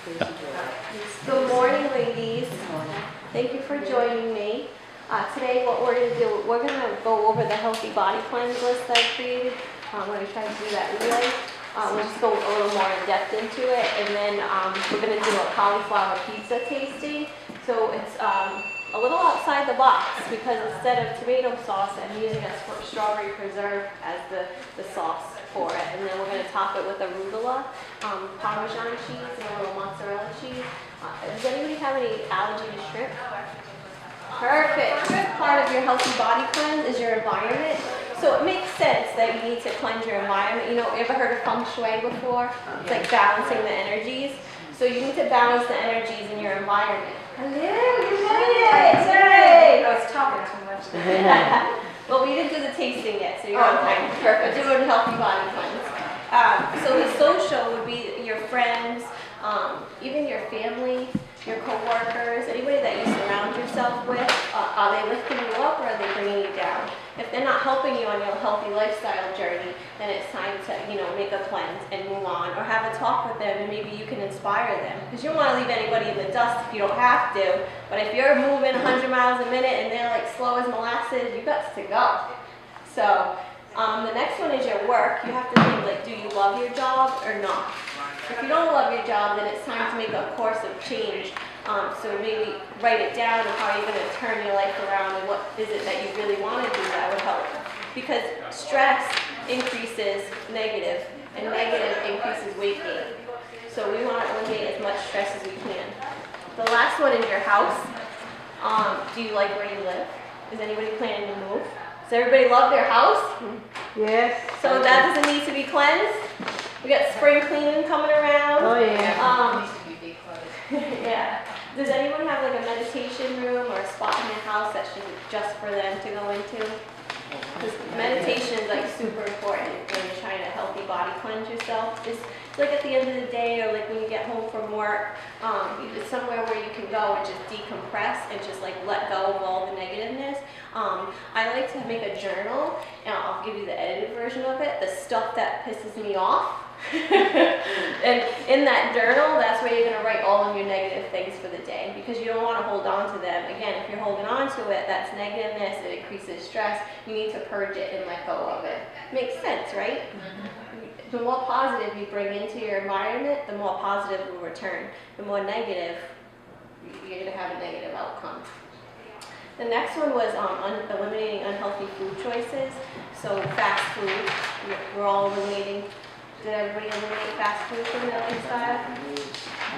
Good morning, ladies. Thank you for joining me. Today what we're going to do, we're going to go over the healthy body cleanse list that I created. I'm going to try to do that anyway. We'll just go a little more in depth into it, and then we're going to do a cauliflower pizza tasting. So it's a little outside the box because instead of tomato sauce, I'm using a strawberry preserve as the sauce for it. And then we're going to top it with arugula, Parmesan cheese, and a little mozzarella cheese. Does anybody have any allergy to shrimp? Perfect. Part of your healthy body cleanse is your environment. So it makes sense that you need to cleanse your environment. You know, you ever heard of feng shui before? It's like balancing the energies. So you need to balance the energies in your environment. Hello, you made it! Yay! I was talking too much. Well, we didn't do the tasting yet, so you're on time. Perfect. We're doing healthy body cleanse. So the social would be your friends, even your family, your coworkers, anybody that you surround yourself with. Are they lifting you up or are they bringing you down? If they're not helping you on your healthy lifestyle journey, then it's time to, make a cleanse and move on, or have a talk with them, and maybe you can inspire them. Because you don't want to leave anybody in the dust if you don't have to. But if you're moving 100 miles a minute and they're like slow as molasses, you got to go. So the next one is your work. You have to think, like, do you love your job or not? If you don't love your job, then it's time to make a course of change. So maybe write it down of how you're going to turn your life around and what is it that you really want to do that would help. Because stress increases negative, and negative increases weight gain. So we want to eliminate as much stress as we can. The last one is your house. Do you like where you live? Is anybody planning to move? Does everybody love their house? Yes. So that doesn't need to be cleansed. We got spring cleaning coming around. Oh yeah. Yeah. Does anyone have like a meditation room or a spot in their house that's just for them to go into? Because meditation is like super important when you're trying to healthy body cleanse yourself. It's like at the end of the day, or like when you get home from work, it's somewhere where you can go and just decompress and just like let go of all the negativeness. I like to make a journal, and I'll give you the edited version of it, the stuff that pisses me off. And in that journal, that's where you're going to write all of your negative things for the day, because you don't want to hold on to them. Again, if you're holding on to it, that's negativeness, it increases stress. You need to purge it and let go of it. Makes sense, right? The more positive you bring into your environment, the more positive will return. The more negative, you're going to have a negative outcome. The next one was eliminating unhealthy food choices. So fast food, we're all eliminating. Did everybody eliminate fast food from their lifestyle?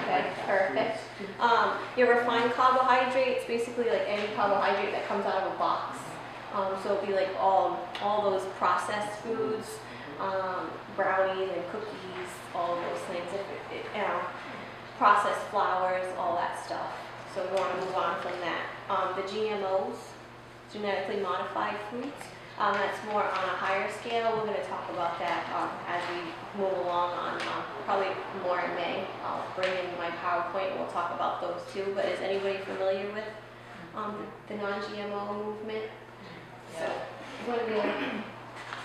Okay, perfect. Your refined carbohydrates, basically like any carbohydrate that comes out of a box. So it'll be like all those processed foods, brownies and cookies, all of those things. Processed flours, all that stuff. So we want to move on from that. The GMOs, genetically modified foods. That's more on a higher scale. We're going to talk about that as we move along on probably more in May. I'll bring in my PowerPoint and we'll talk about those too. But is anybody familiar with the non-GMO movement? So it's going to be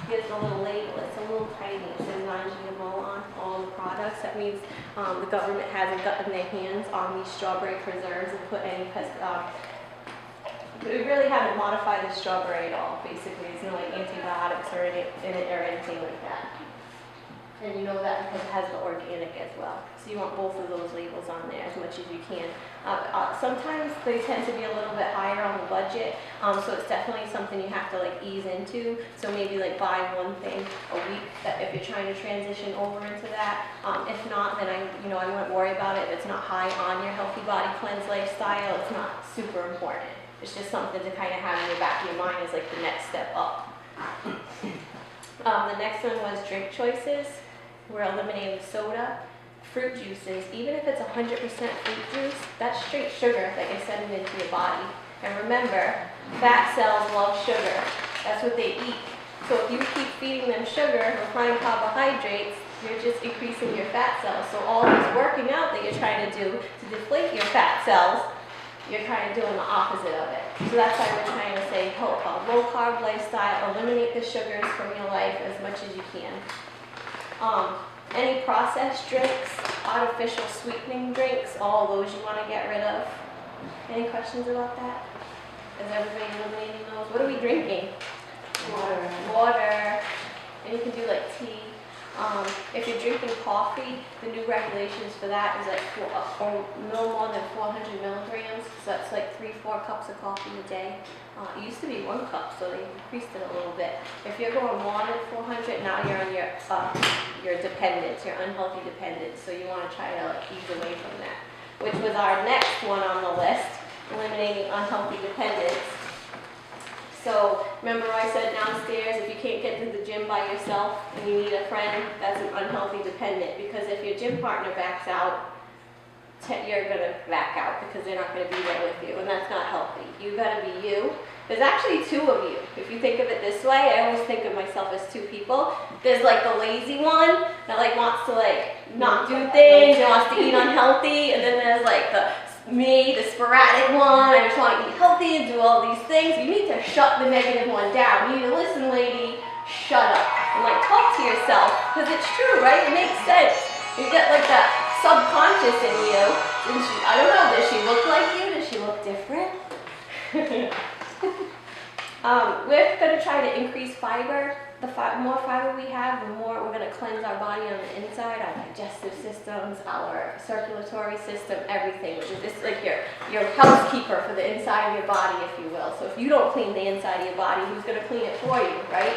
here's a little label. It's a little tiny. It says non-GMO on all the products. That means the government hasn't gotten their hands on these strawberry preserves and put any we really haven't modified the strawberry at all, basically. There's no like antibiotics or in it or anything like that. And you know that because it has the organic as well. So you want both of those labels on there as much as you can. Sometimes they tend to be a little bit higher on the budget, so it's definitely something you have to like ease into. So maybe like buy one thing a week if you're trying to transition over into that. If not, then I wouldn't worry about it. If it's not high on your healthy body cleanse lifestyle, it's not super important. It's just something to kind of have in the back of your mind as like the next step up. The next one was drink choices. We're eliminating soda, fruit juices. Even if it's 100% fruit juice, that's straight sugar that you're sending into your body. And remember, fat cells love sugar. That's what they eat. So if you keep feeding them sugar, refined carbohydrates, you're just increasing your fat cells. So all this working out that you're trying to do to deflate your fat cells, you're kind of doing the opposite of it. So that's why we're trying to say low carb lifestyle, eliminate the sugars from your life as much as you can. Any processed drinks, artificial sweetening drinks, all those you want to get rid of. Any questions about that? Is everybody eliminating those? What are we drinking? Water. Water. And you can do like tea. If you're drinking coffee, the new regulations for that is like no more than 400 milligrams. So that's like 3-4 cups of coffee a day. It used to be 1 cup, so they increased it a little bit. If you're going more than 400, now you're on your dependence, your unhealthy dependence. So you want to try to like ease away from that, which was our next one on the list, eliminating unhealthy dependence. So remember I said downstairs, if you can't get to the gym by yourself and you need a friend, that's an unhealthy dependent. Because if your gym partner backs out, you're going to back out because they're not going to be there with you, and that's not healthy. You got to be you. There's actually 2 of you. If you think of it this way, I always think of myself as 2 people. There's like the lazy one that like wants to like not do things, and wants to eat unhealthy, and then there's like the sporadic one. I just want to eat healthy and do all these things. You need to shut the negative one down. You need to listen, lady, shut up. And like talk to yourself, because it's true, right? It makes sense. You get like that subconscious in you. I don't know, does she look like you? Does she look different? We're going to try to increase fiber. The more fiber we have, the more we're going to cleanse our body on the inside, our digestive systems, our circulatory system, everything. Which is just like your housekeeper for the inside of your body, if you will. So if you don't clean the inside of your body, who's going to clean it for you, right?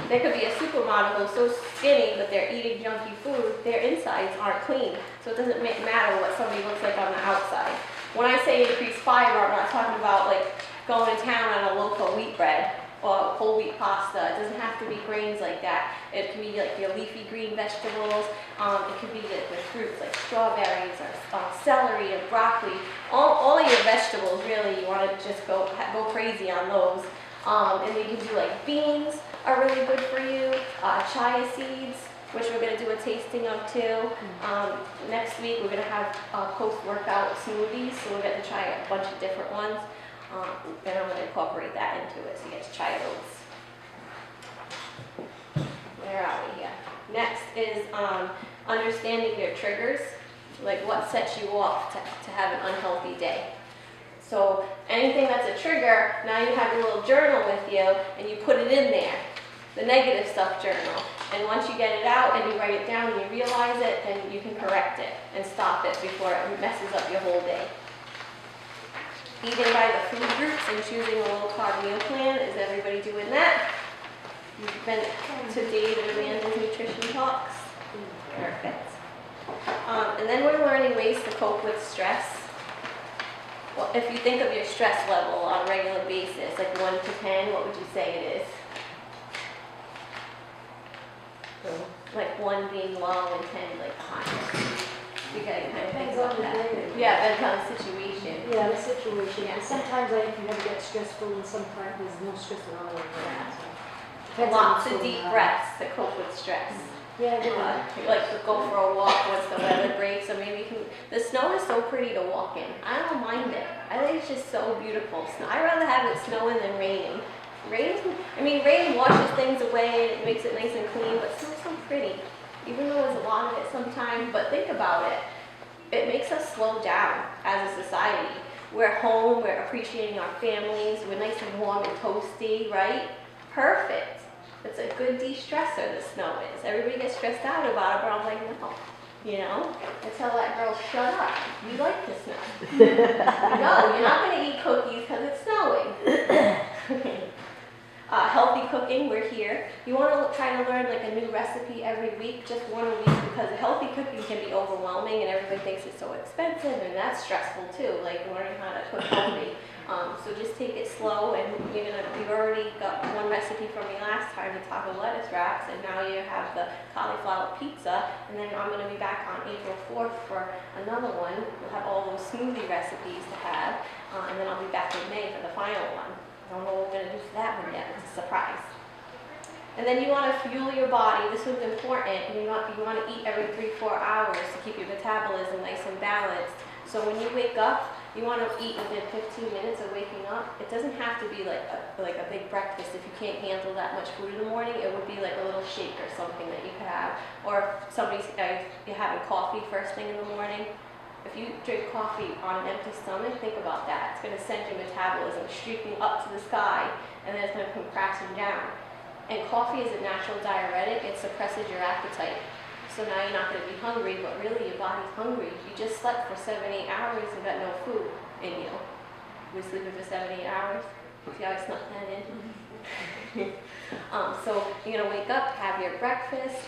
There could be a supermodel who's so skinny but they're eating junky food, their insides aren't clean. So it doesn't matter what somebody looks like on the outside. When I say increase fiber, I'm not talking about like going to town on a loaf of wheat bread or whole wheat pasta. It doesn't have to be grains like that. It can be like your leafy green vegetables. It could be like with fruits like strawberries or celery and broccoli. All of your vegetables, really, you want to just go crazy on those. And you can do like beans are really good for you. Chia seeds, which we're going to do a tasting of too. Next week we're going to have post-workout smoothies, so we're going to try a bunch of different ones. And I'm going to incorporate that into it, so you get to try those. Where are we here? Next is understanding your triggers, like what sets you off to have an unhealthy day. So anything that's a trigger, now you have your little journal with you, and you put it in there, the negative stuff journal. And once you get it out and you write it down and you realize it, then you can correct it and stop it before it messes up your whole day. Eating by the food groups and choosing a low-carb meal plan. Is everybody doing that? You've been to Dave and Amanda's nutrition talks? Perfect. And then we're learning ways to cope with stress. Well, if you think of your stress level on a regular basis, like 1 to 10, what would you say it is? Like 1 being low and 10 like the highest. You gotta kind of think about that. Yeah, depends on the situation. Yeah, the situation. Yeah. Sometimes I can never get stressful, and sometimes there's no stress at all. Yeah. Lots of deep breaths to cope with stress. Yeah, Like to go for a walk once the weather breaks, or maybe you can. The snow is so pretty to walk in. I don't mind it. I think it's just so beautiful. I'd rather have it snowing than raining. Rain washes things away and it makes it nice and clean, but snow's so pretty. Even though there's a lot of it sometimes, but think about it. It makes us slow down as a society. We're home, we're appreciating our families, we're nice and warm and toasty, right? Perfect. It's a good de-stressor, the snow is. Everybody gets stressed out about it, but I'm like, no. You know? I tell that girl, shut up. You like the snow. No, you're not going to eat cookies because it's snowing. Healthy cooking, we're here. You want to try to learn like a new recipe every week, just 1 a week, because healthy cooking can be overwhelming and everybody thinks it's so expensive, and that's stressful too, like learning how to cook healthy. So just take it slow, and you've already got 1 recipe from me last time, the taco lettuce wraps, and now you have the cauliflower pizza, and then I'm going to be back on April 4th for another one. We'll have all those smoothie recipes to have, and then I'll be back in May for the final one. I don't know what we're going to do for that one yet. It's a surprise. And then you want to fuel your body. This one's important. And you want to eat every 3-4 hours to keep your metabolism nice and balanced. So when you wake up, You want to eat within 15 minutes of waking up. It doesn't have to be like a big breakfast. If you can't handle that much food in the morning, it would be like a little shake or something that you could have. Or if you're having coffee first thing in the morning. If you drink coffee on an empty stomach, think about that. It's going to send your metabolism streaking up to the sky, and then it's going to come crashing down. And coffee is a natural diuretic. It suppresses your appetite. So now you're not going to be hungry, but really your body's hungry. You just slept for 7-8 hours and got no food in you. We're sleeping for 7-8 hours. See how I snuck that in? So you're going to wake up, have your breakfast.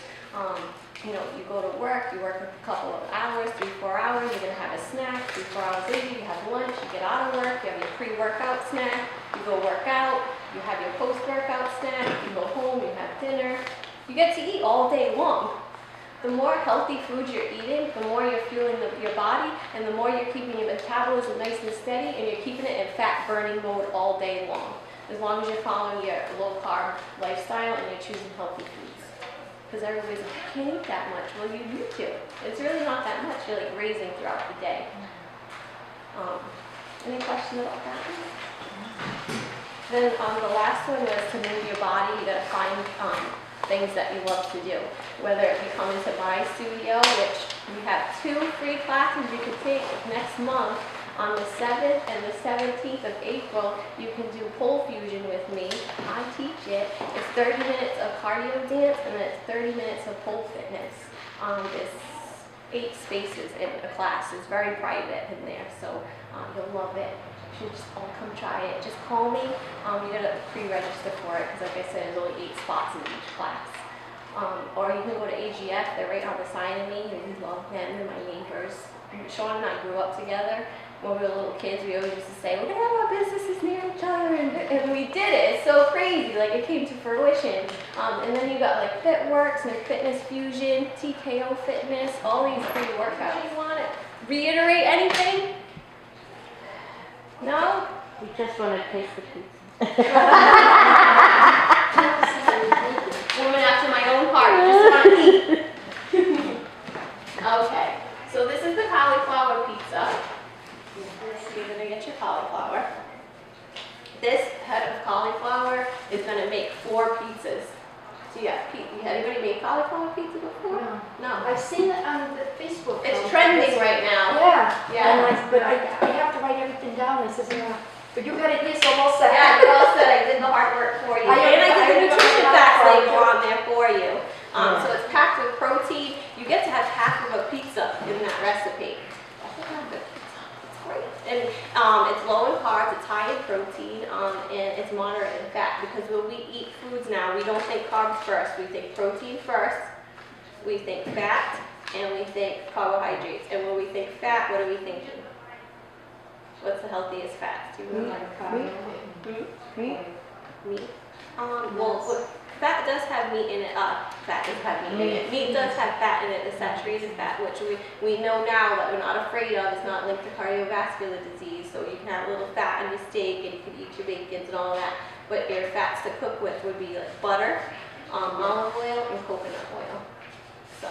You go to work, you work a couple of hours, 3-4 hours, you're going to have a snack. 3-4 hours later, you have lunch, you get out of work, you have your pre-workout snack, you go work out, you have your post-workout snack, you go home, you have dinner. You get to eat all day long. The more healthy foods you're eating, the more you're fueling your body, and the more you're keeping your metabolism nice and steady, and you're keeping it in fat-burning mode all day long. As long as you're following your low-carb lifestyle and you're choosing healthy foods. Because everybody's like, I can't eat that much. Well, you need to. It's really not that much. You're like grazing throughout the day. Any questions about that? Then the last one was to move your body. You got to find things that you love to do. Whether it be coming to my studio, which we have 2 free classes you can take next month. On the 7th and the 17th of April, you can do pole fusion with me. I teach it. It's 30 minutes of cardio dance and then it's 30 minutes of pole fitness. There's 8 spaces in a class. It's very private in there, so you'll love it. You should just all come try it. Just call me. You gotta pre-register for it because, like I said, there's only 8 spots in each class. Or you can go to AGF. They're right on the side of me. We love them. They're my neighbors. Sean and I grew up together. When we were little kids, we always used to say, we're going to have our businesses near each other, and we did it. It's so crazy, like it came to fruition. And then you got like FitWorks and Fitness Fusion, TKO Fitness, all these free workouts. You want to reiterate anything? No? We just want to taste the pizza. Woman after my own heart, you just want to eat. Okay, so this is the cauliflower pizza. You're going to get your cauliflower. This head of cauliflower is going to make 4 pizzas. So you got anybody made cauliflower pizza before? No. I've seen it on the Facebook. It's trending right now. Yeah. Yeah. But I have to write everything down. I says, yeah. But you got it here, so I'm all set. Yeah, you all said I did the hard work for you. And I did the nutrition facts label on there for you. So it's packed with protein. You get to have half of a pizza in that recipe. And it's low in carbs, it's high in protein, and it's moderate in fat. Because when we eat foods now, we don't think carbs first. We think protein first, we think fat, and we think carbohydrates. And when we think fat, what are we thinking? What's the healthiest fat? Do you remember? Meat. Meat. Well, fat does have meat in it. Fat does have meat in it. Meat does have fat in it, the saturated fat, which we know now that we're not afraid of. It's not linked to cardiovascular disease. So you can have a little fat in your steak and you can eat your bacons and all that. But your fats to cook with would be like butter, olive oil, and coconut oil. So,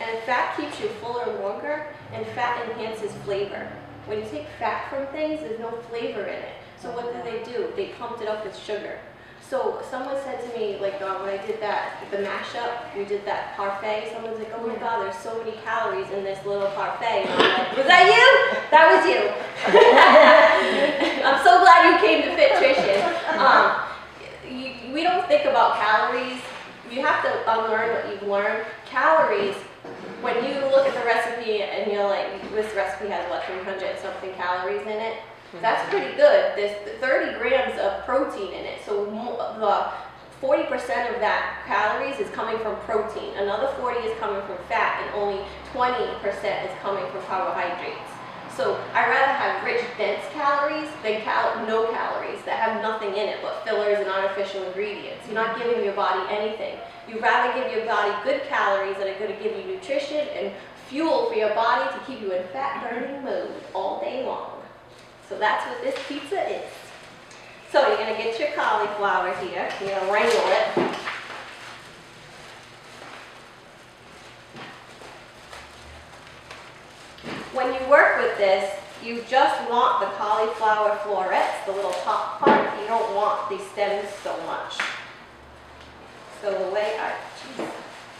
and fat keeps you fuller longer, and fat enhances flavor. When you take fat from things, there's no flavor in it. So what did they do? They pumped it up with sugar. So someone said to me, like when I did the mashup, we did that parfait, someone's like, oh my God, there's so many calories in this little parfait. And I'm like, was that you? That was you. I'm so glad you came to Fittrition. We don't think about calories. You have to unlearn what you've learned. Calories, when you look at the recipe and you're like, this recipe has what, 300 something calories in it? That's pretty good. There's 30 grams of protein in it. So the 40% of that calories is coming from protein. Another 40 is coming from fat, and only 20% is coming from carbohydrates. So I'd rather have rich, dense calories than no calories that have nothing in it but fillers and artificial ingredients. You're not giving your body anything. You'd rather give your body good calories that are going to give you nutrition and fuel for your body to keep you in fat-burning mode all day long. So that's what this pizza is. So you're going to get your cauliflower here. You're going to wrangle it. When you work with this, You just want the cauliflower florets, the little top part. You don't want the stems so much. So the way I, geez,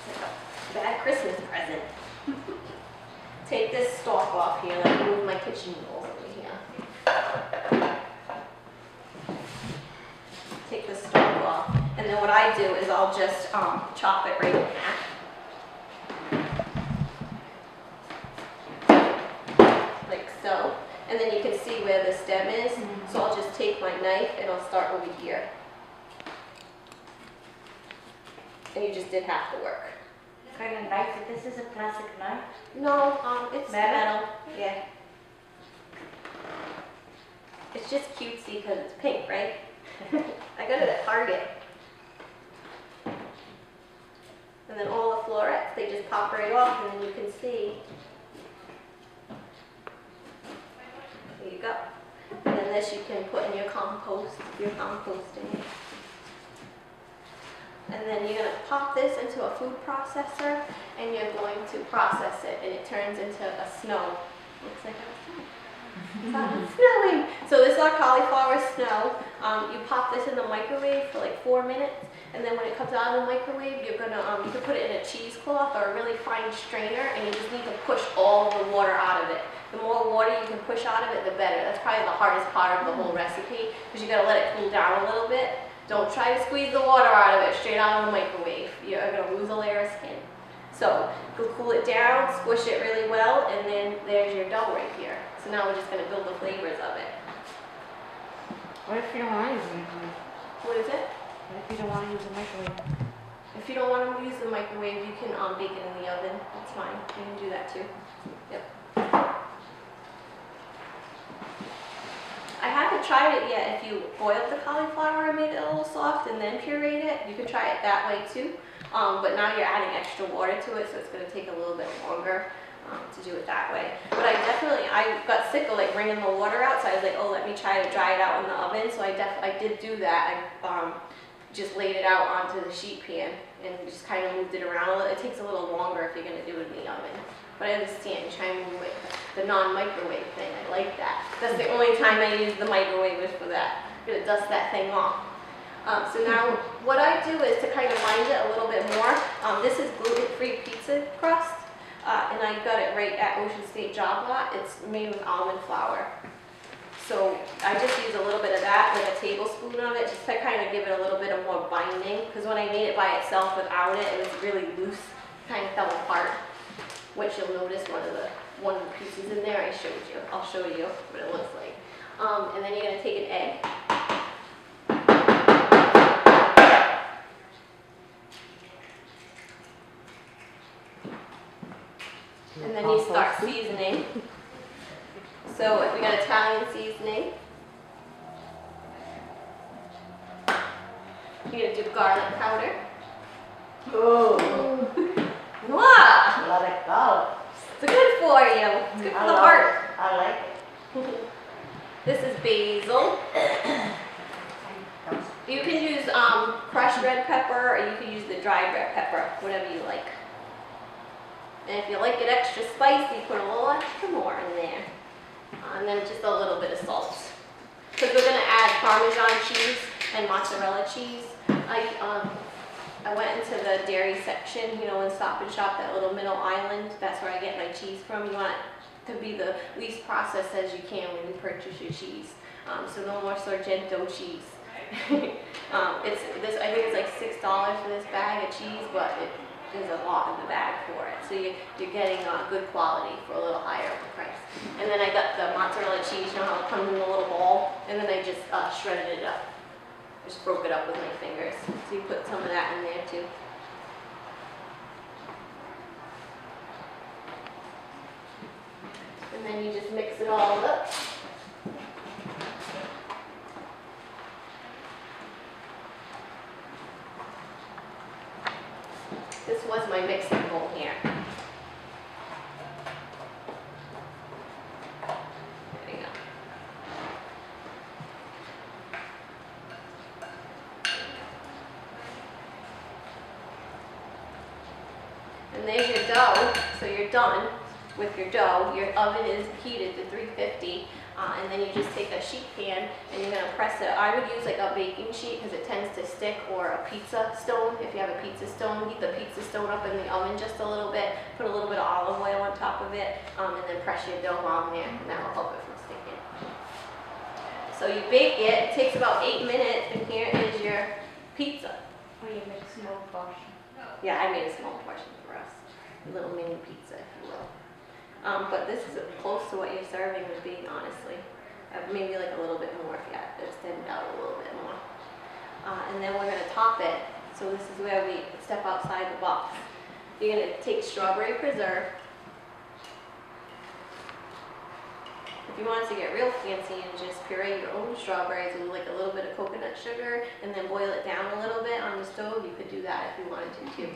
it's like a bad Christmas present. Take this stalk off here, let me move my kitchen bowls over here. Take the stalk off, and then what I do is I'll just chop it right in half. Like so. And then you can see where the stem is. So I'll just take my knife and I'll start over here. And you just did half the work. Kind of knife. This is a plastic knife. No, it's Metal? metal. Yeah. It's just cutesy because it's pink, right? I got it at Target. And then all the florets, they just pop right off, and then you can see. There you go. And then this you can put in your compost, your composting. And then you're going to pop this into a food processor, and you're going to process it, and it turns into a snow. Looks like it's snowing. So this is our cauliflower snow. You pop this in the microwave for like 4 minutes, and then when it comes out of the microwave, you're gonna you can put it in a cheesecloth or a really fine strainer, and you just need to push all the water out of it. The more water you can push out of it, the better. That's probably the hardest part of the whole recipe, because you gotta let it cool down a little bit. Don't try to squeeze the water out of it straight out of the microwave. You're gonna lose a layer of skin. So go cool it down, squish it really well, and then there's your dough right here. So now we're just gonna build the flavors of it. What if you don't want to use the microwave? What is it? What if you don't want to use the microwave? If you don't want to use the microwave, you can bake it in the oven. That's fine. You can do that too. Yep. I haven't tried it yet. If you boiled the cauliflower and made it a little soft and then pureed it, you can try it that way too. But now you're adding extra water to it, so it's going to take a little bit longer to do it that way. But I got sick of like wringing the water out, so I was like, oh, let me try to dry it out in the oven. So I did do that. I just laid it out onto the sheet pan and just kind of moved it around a little. It takes a little longer if you're going to do it in the oven. But I understand trying to move it, the non-microwave thing. I like that. That's the only time I use the microwave is for that. I'm going to dust that thing off. So now what I do is to kind of bind it a little bit more. This is gluten-free pizza crust, and I got it right at Ocean State Job Lot. It's made with almond flour. So I just use a little bit of that, like a tablespoon of it, just to kind of give it a little bit of more binding. Because when I made it by itself without it, it was really loose, kind of fell apart. Which you'll notice one of the pieces in there I showed you. I'll show you what it looks like. And then you're gonna take an egg. And then you start seasoning. So we got Italian seasoning. You're gonna do garlic powder. Oh, Mwah! let it go. It's good for you. It's good for the heart. I like it. This is basil. You can use crushed red pepper, or you can use the dried red pepper, whatever you like. And if you like it extra spicy, put a little extra more in there. And then just a little bit of salt. Because we're going to add Parmesan cheese and mozzarella cheese. I went into the dairy section, you know, in Stop and Shop, that little middle island. That's where I get my cheese from. You want it to be the least processed as you can when you purchase your cheese. So no more Sargento cheese. I think it's like $6 for this bag of cheese, but there's a lot in the bag for it. So you're getting good quality for a little higher of the price. And then I got the mozzarella cheese, you know how it comes in a little ball, and then I just shredded it up. Just broke it up with my fingers. So you put some of that in there too. And then you just mix it all up. This was my mixing bowl here. There you go. And there's your dough, so you're done. with your dough. Your oven is heated to 350, and then you just take a sheet pan and you're gonna press it. I would use like a baking sheet because it tends to stick, or a pizza stone. If you have a pizza stone, heat the pizza stone up in the oven just a little bit, put a little bit of olive oil on top of it, and then press your dough on there, and that will help it from sticking. So you bake it, it takes about 8 minutes, and here is your pizza. Oh, you make small portion. Yeah, I made a small portion for us, a little mini pizza, if you will. But this is close to what you're serving would be, honestly. Maybe like a little bit more if you had to extend it out a little bit more. And then we're gonna top it. So this is where we step outside the box. You're gonna take strawberry preserve. If you wanted to get real fancy and just puree your own strawberries with like a little bit of coconut sugar and then boil it down a little bit on the stove, you could do that if you wanted to too.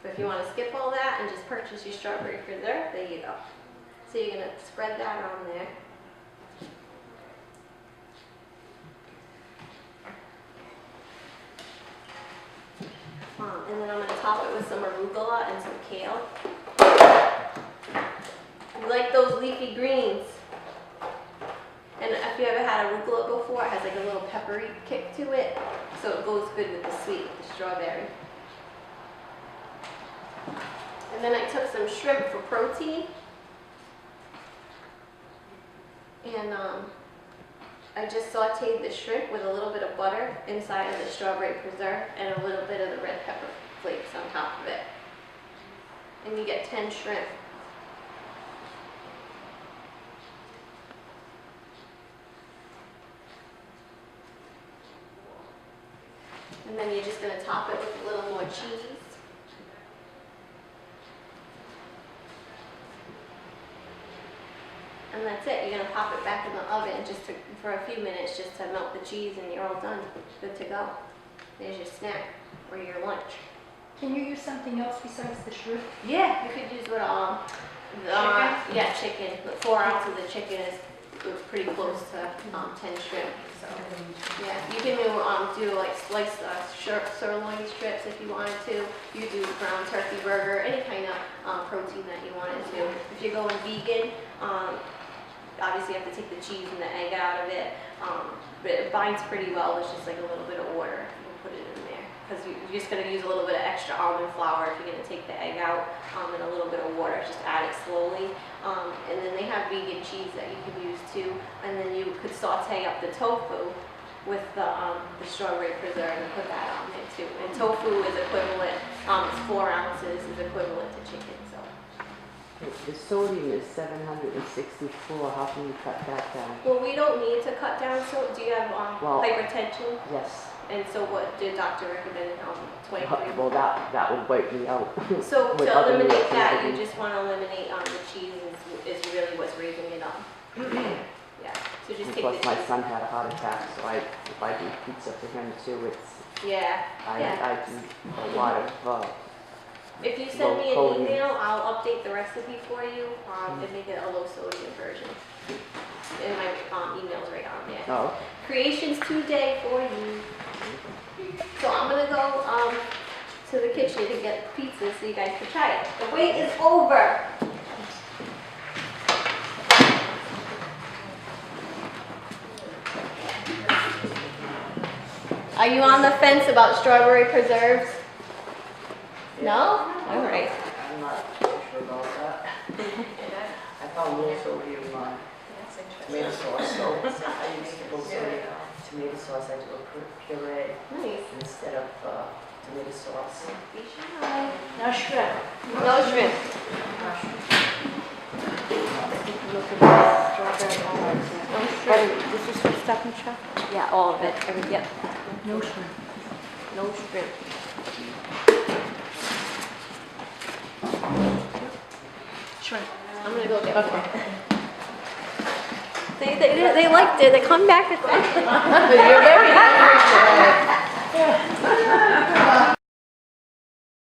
But if you want to skip all that and just purchase your strawberry preserve, there you go. So you're going to spread that on there. And then I'm going to top it with some arugula and some kale. We like those leafy greens. And if you ever had arugula before, it has like a little peppery kick to it. So it goes good with the sweet, with the strawberry. And then I took some shrimp for protein. And I just sauteed the shrimp with a little bit of butter inside of the strawberry preserve and a little bit of the red pepper flakes on top of it. And you get 10 shrimp. And then you're just going to top it with a little more cheese. And that's it. You're going to pop it back in the oven for a few minutes just to melt the cheese, and you're all done. Good to go. There's your snack or your lunch. Can you use something else besides the shrimp? Yeah, you could use what Chicken? yeah, chicken. But 4 ounces of chicken is pretty close to 10 shrimp. So yeah, you can do like sliced sirloin strips if you wanted to. You do ground turkey burger, any kind of protein that you wanted to. If you're going vegan, obviously you have to take the cheese and the egg out of it, but it binds pretty well. There's just like a little bit of water. You can put it in there because you're just going to use a little bit of extra almond flour if you're going to take the egg out, and a little bit of water. Just add it slowly. And then they have vegan cheese that you can use too. And then you could saute up the tofu with the strawberry preserve and put that on there too. And tofu is equivalent, it's 4 ounces is equivalent to chicken. So. The sodium is 764. How can you cut that down? Well, we don't need to cut down. So, do you have hypertension? Yes. And so, what did doctor recommend? 23. Well, that would wipe me out. So With to other eliminate meals, that, you maybe. just want to eliminate the cheese is really what's raising it up. Yeah. So just take Plus, the my cheese. son had a heart attack, so if I do pizza for him too, it's Yeah. I do a lot of. If you send me an low-sodium. email, I'll update the recipe for you and make it a low sodium version. And my email's right on there. Oh. Creations today for you. So I'm gonna go to the kitchen and get pizza so you guys can try it. The wait is over. Are you on the fence about strawberry preserves? No? All right. I'm not sure about that. I found low sodium tomato sauce, so I used low sodium tomato sauce. I do a puree Nice. instead of tomato sauce. Be shy. No shrimp. No shrimp. Look at this strawberry olives. No shrimp. This is for Stop and Shop? Yeah, all of it. Yep. No shrimp. No shrimp. Shrimp. I'm gonna go get one. They liked it. They come back. You're very hungry today.